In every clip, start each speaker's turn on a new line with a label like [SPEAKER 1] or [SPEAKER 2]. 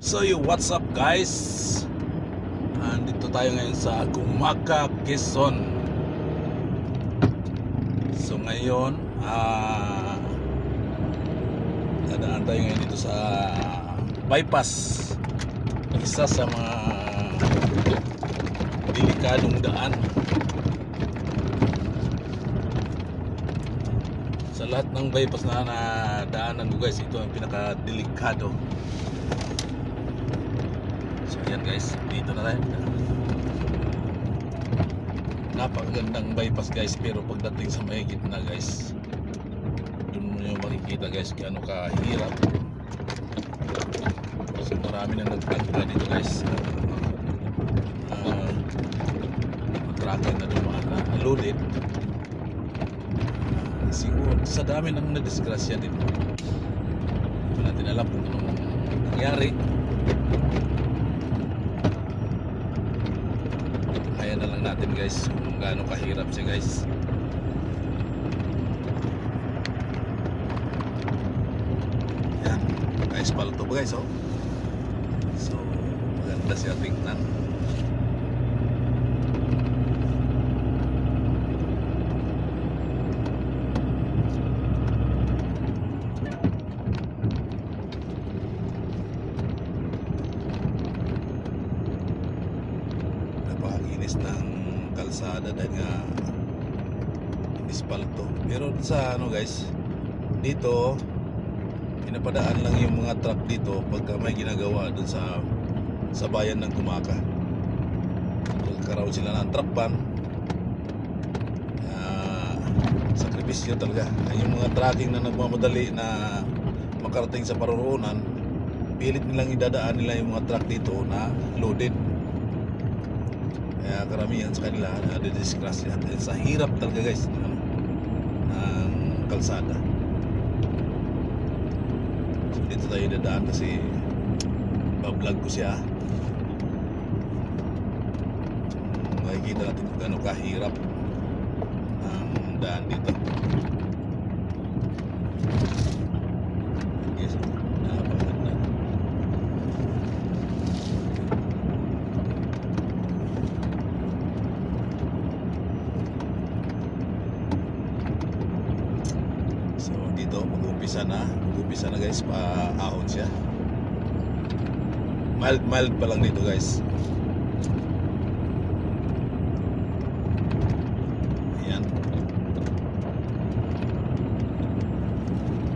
[SPEAKER 1] So what's up guys? Andito tayo ngayon sa Gumaca, Quezon. So ngayon dadaan tayo ngayon dito sa bypass. Isa sa mga delikadong daan. Sa lahat ng bypass na daanan ko guys, ito ang pinaka-delikado. So yan guys, dito na tayo. Napakagandang bypass guys, pero pagdating sa may gitna guys, doon mo nyo makikita guys kung ano kahirap. So marami na nagtangka dito guys. Tracking na dumaan na loaded. Siguro sa dami ng nadisgrasya dito, hindi natin alam kung anong nangyari. Kaya na lang natin guys kung gaano kahirap siya guys. Yan, guys, palto ba guys, oh. So maganda siya tingnan. Ng kalsada dahil nga ispalto. Pero sa ano guys, dito pinapadaan lang yung mga truck dito pagka may ginagawa dun sa bayan ng Gumaca. Nagkaroon sila ng truck ban. Sakripisyo talaga. Yung mga trucking na nagmamadali na makarating sa paroroonan, pilit nilang idadaan nila yung mga truck dito na loaded. Kaya karamihan sa kanila nadidisgrasya dahil sa hirap talaga guys ng kalsada. So dito tayo dadaan kasi bablog ko siya. Makikita natin kung gaano kahirap ang daan dito. Yes, napakaganda. So dito mag-umpisa na guys, paahon siya. Mild pa lang dito guys. Ayan.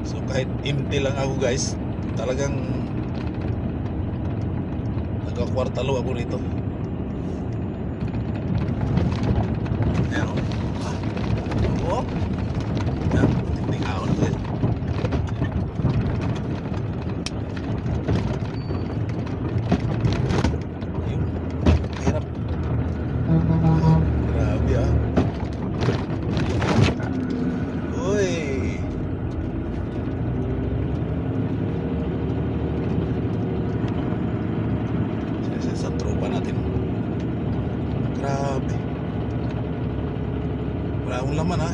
[SPEAKER 1] So kahit empty lang ako guys, talagang nagkakwartalo ako rito. Ayan o. Oh. Ayan, tingting ahon na guys. Hirap. Grabe ah. Uy. Sa tropa natin. Grabe. Wala akong laman ha.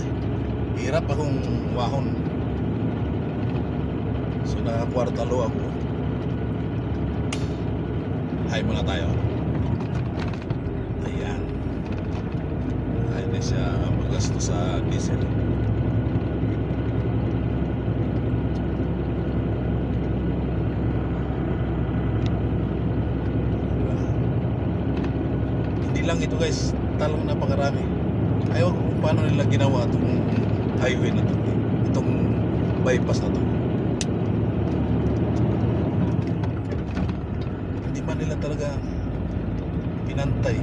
[SPEAKER 1] Hirap akong wahon. So nakakwartalo ako. Hay muna tayo. Ayan. Ay na siya magasto sa diesel. Hindi lang ito guys, talong napakarami. Ayaw kung paano nila ginawa itong highway na ito, itong bypass na ito. Hindi ba nila talaga pinantay?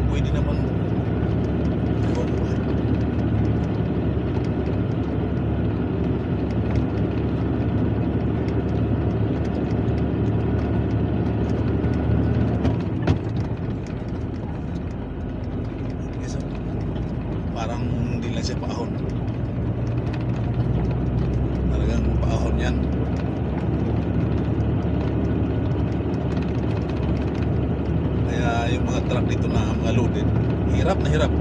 [SPEAKER 1] Pwede naman parang hindi lang siya paahon. Talagang paahon yan. Kaya yung mga truck dito na mga loaded, hirap na hirap.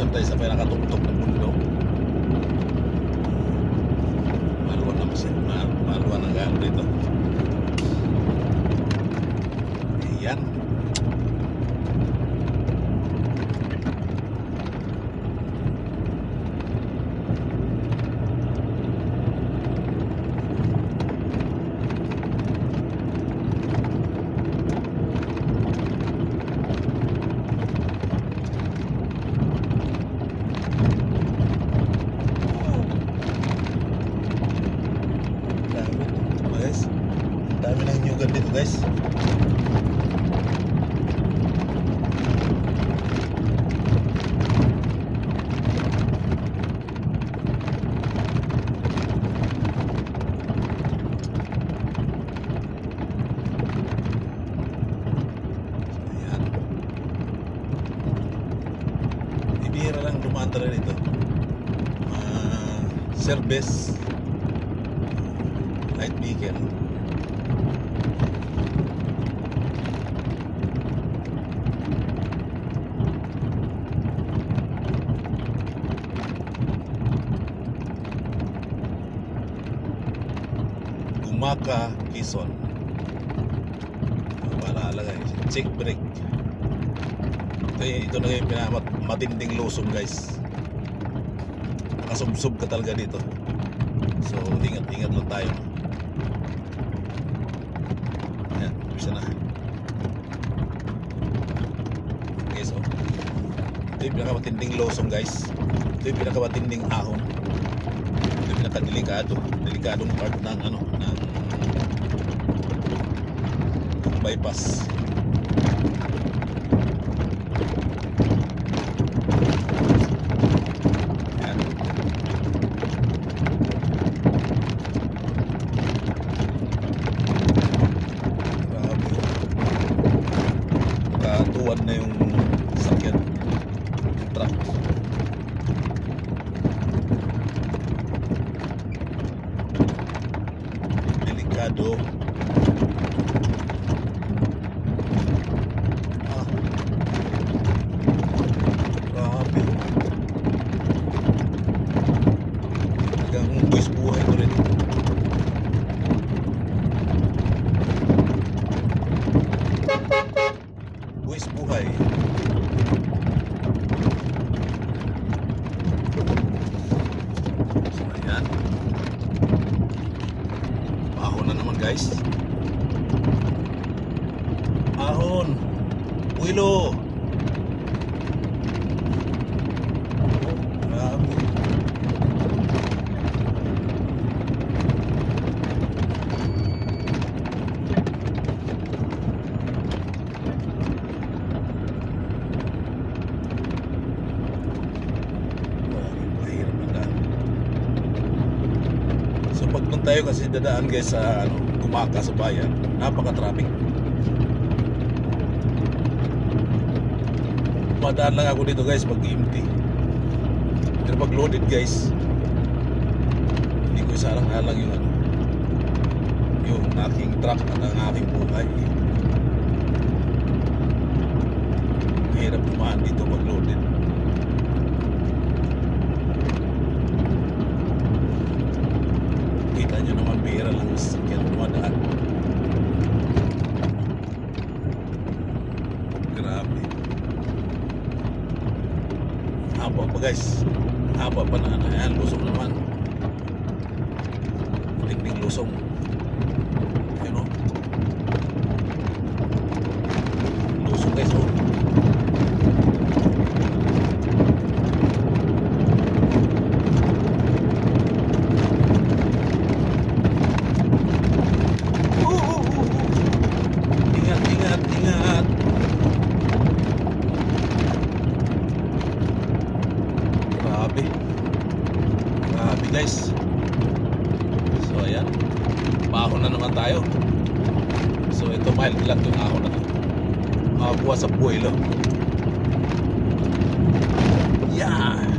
[SPEAKER 1] naman tayo sa pinakatuktok ng bundok. Maluwan naman siya. Maluwan ang gaan dito. Ayan. Dami ng nyugan dito guys. Ayan. Ibihira lang dumaan talaga dito. Service light vehicle. Gumaka, Quezon. Paalala guys, check brake. Ito na yung pinakamatinding lusong guys. Nakasubsob ka talaga dito. So ingat-ingat lang tayo. Ayan, bisa na. Okay, so ito yung pinakamatinding lusong guys. Ito yung pinakamatinding ahon. Ito yung pinakadelikadong part ng ng bypass. Ayan. Grabe. Katuwan na yung sakyan, yung truck. Delikado. Buhay ko rin. Buwis buhay. So ayan. Ahon na naman guys. Ahon. Wilo. Grabe. Pag nung tayo kasi dadaan guys sa Gumaka sa bayan, napaka-traffic. Madaan lang ako dito guys pag empty. Pero pag loaded guys, hindi ko isalang-alang yung aking truck at ang aking buhay. Mahirap dumaan dito pag loaded. Kita nyo naman, bihira lang sakyan dumadaan. Grabe. Haba pa guys. Haba pa na. Ayan, lusong naman. Tingning lusong. Ayun o. Lusong guys o. Ingat. Grabe guys. So ayan, paahon na naman tayo. So ito mild lang yung ahon na to. Makakuha sa buwelo. Yan.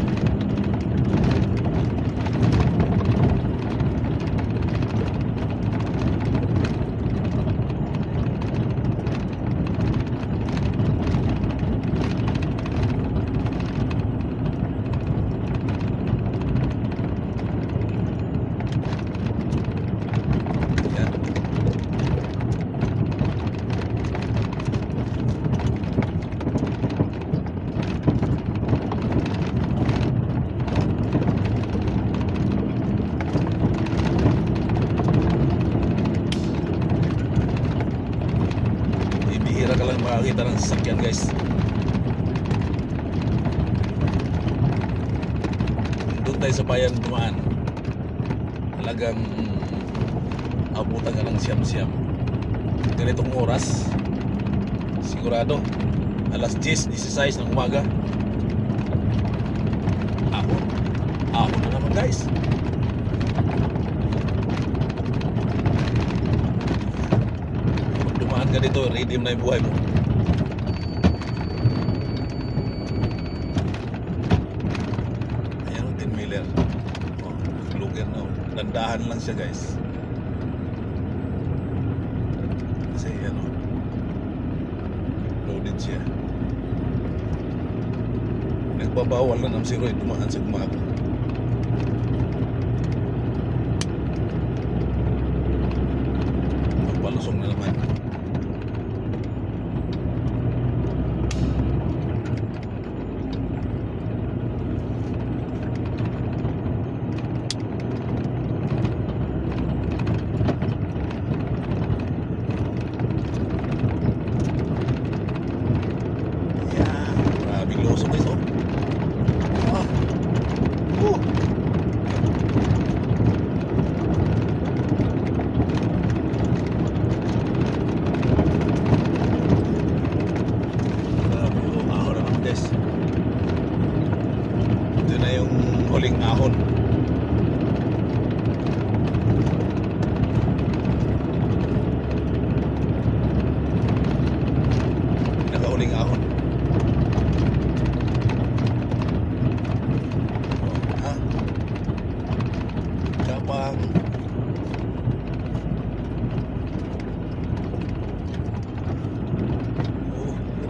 [SPEAKER 1] bihira ka lang makakita ng sasakyan guys. Doon tayo sa bayan dumaan, talagang abutan ka ng siyam-siyam. Ganitong oras sigurado alas 10:16 ng umaga. Ako na naman guys. Pag dumaan ka dito, redeem na yung buhay mo. Ayan o, 10-wheeler. Oh, lugar na o. Dandahan lang siya guys. Kasi yan o, loaded siya. Nagbabawal na ng si Roy dumaan sa umaga. Palusong na naman. Yan, grabing lusong guys oh. Ito na yung huling ahon. Pinakahuling ahon. Ha? Kapang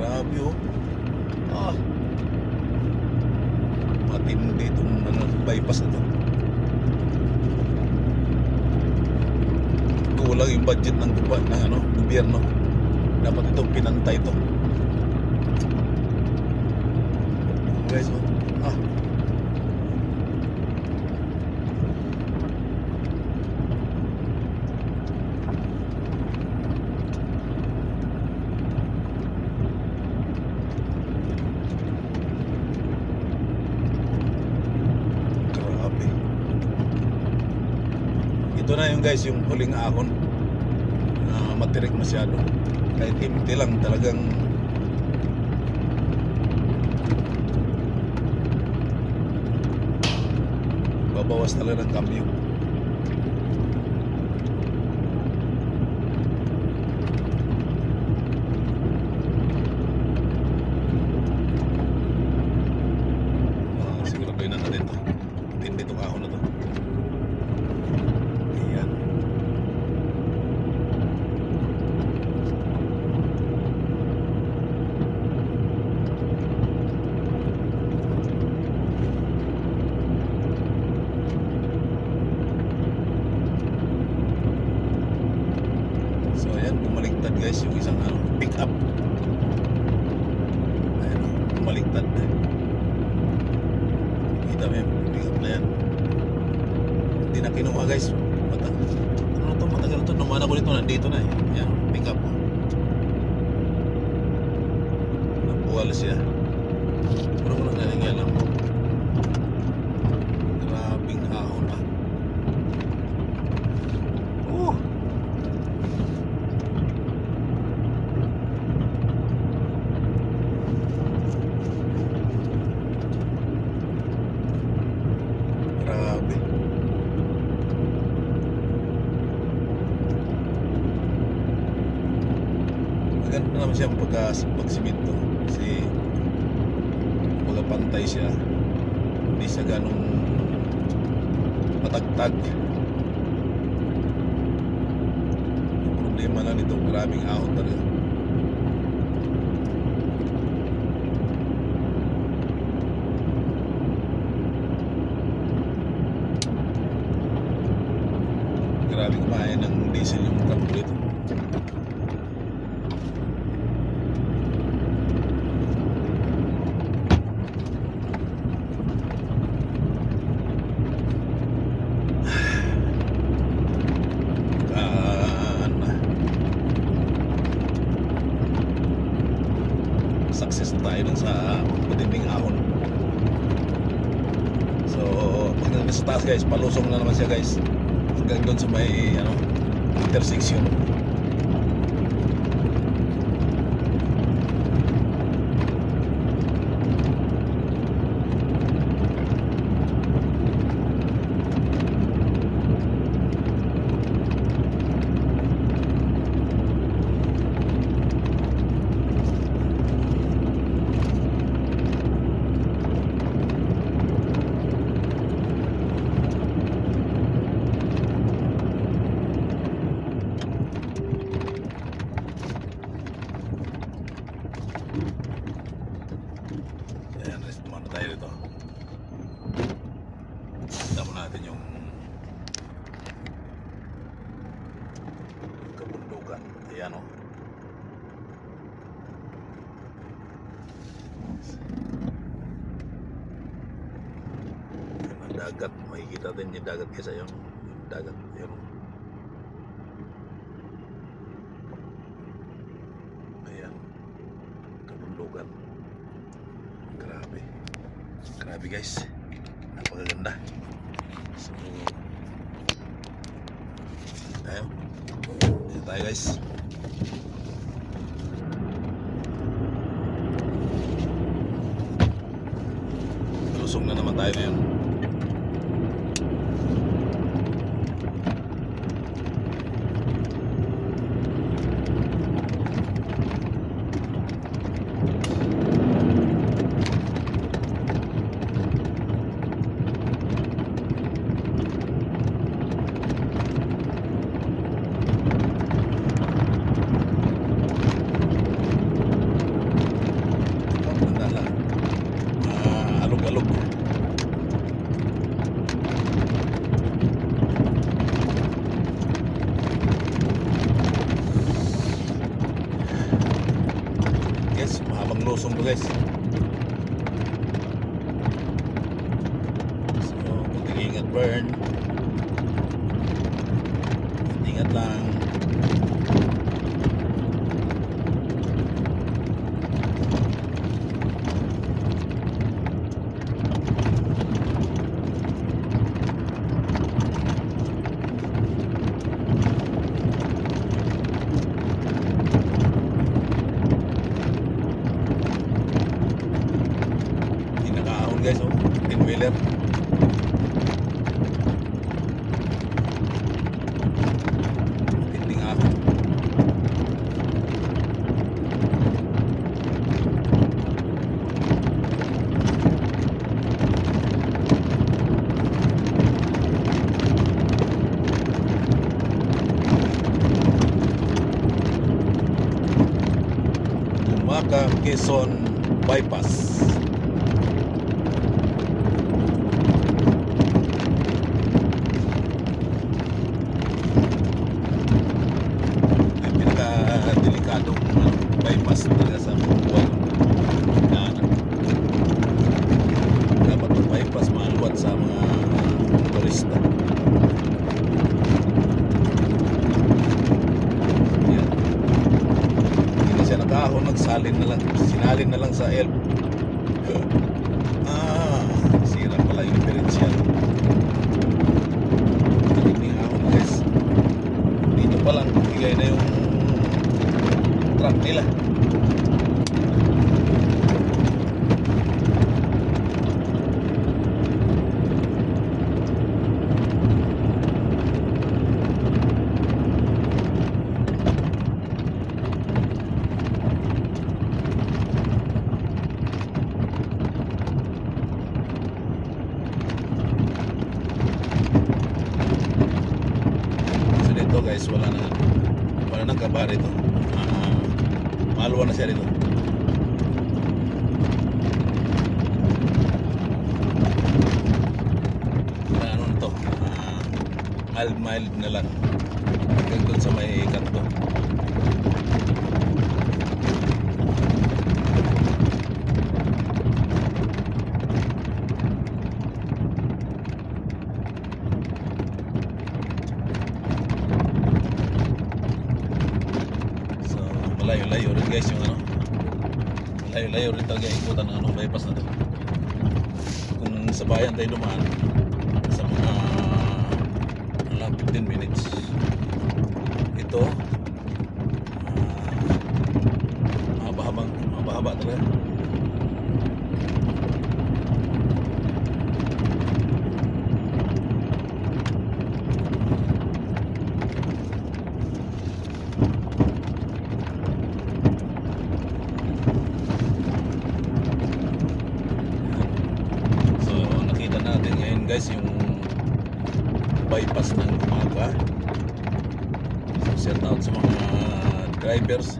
[SPEAKER 1] grabe oh. Matindi itong bypass na to. Kulang yung budget ng gobyerno. Dapat itong pinantay ito. Guys, ito na yung guys, yung huling ahon na matirik masyado. Kahit empty lang, talagang babawas talaga ng cambio. Siguraduhin na natin ito. Tindi itong ahon na to. So ayan, bumaliktad guys yung isang pick up. Ayan, bumaliktad. Kita mo yung pick up na yan. Hindi na kinuha guys. Ano to, matagal to. Numana ko nito, nandito na eh. Ayan, pick up. Nabuwal siya. Pero wala na rin alam mo. Grabing ahon ah. Grabe. Maganda naman siya pagsimento kasi pagpantay siya, hindi siya ganong matagtag. Yung problema lang nito, grabing ahon talaga. Grabing kumain ng diesel yung truck dito. success tayo dun sa matinding ahon. So pag nasa taas guys, palusong na naman siya guys hanggang doon sa may intersection. Ayan, rest muna tayo dito. Kita mo natin yung kabundukan. Ayan o. Yung dagat, makikita din yung dagat kasi yung dagat. Ayan o. Ayan. Kabundukan. Grabe guys, napakaganda. So dito tayo guys. Lusong na naman tayo ngayon. Alog-alog. Guys, mahabang lusong to guys. So, kunting ingat burn. Ingat lang. Guys, oh, 10-wheeler. Tinding ako. Gumaka Quezon Bypass. Bypass talaga sa buwan na dapat bypass maluwat sa mga turista. Yan. Hindi na siya nakahon, nagsalin na lang, sinalin na lang sa elf. Sira pala yung diferensyan. Hindi ahon guys, dito pa lang bigay na yung truck nila. So dito guys, wala nang kabar ito. Maluwa na siya dito. Ano na to? Mild na lang. Hanggang doon sa may kanto. Malayo-layo rin guys yung layo-layo rin talaga ikutan ng anong bypass na to. Kung sa bayan tayo dumaan sa mga 15 minutes, ito mahaba talaga. So nakita natin ngayon guys yung bypass ng Gumaca. So shout out sa mga drivers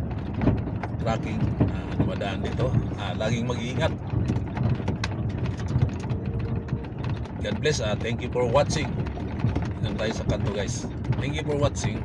[SPEAKER 1] trucking na dumadaan dito. Laging mag-iingat. God bless. Thank you for watching. Hanggang tayo sa kanto guys. Thank you for watching.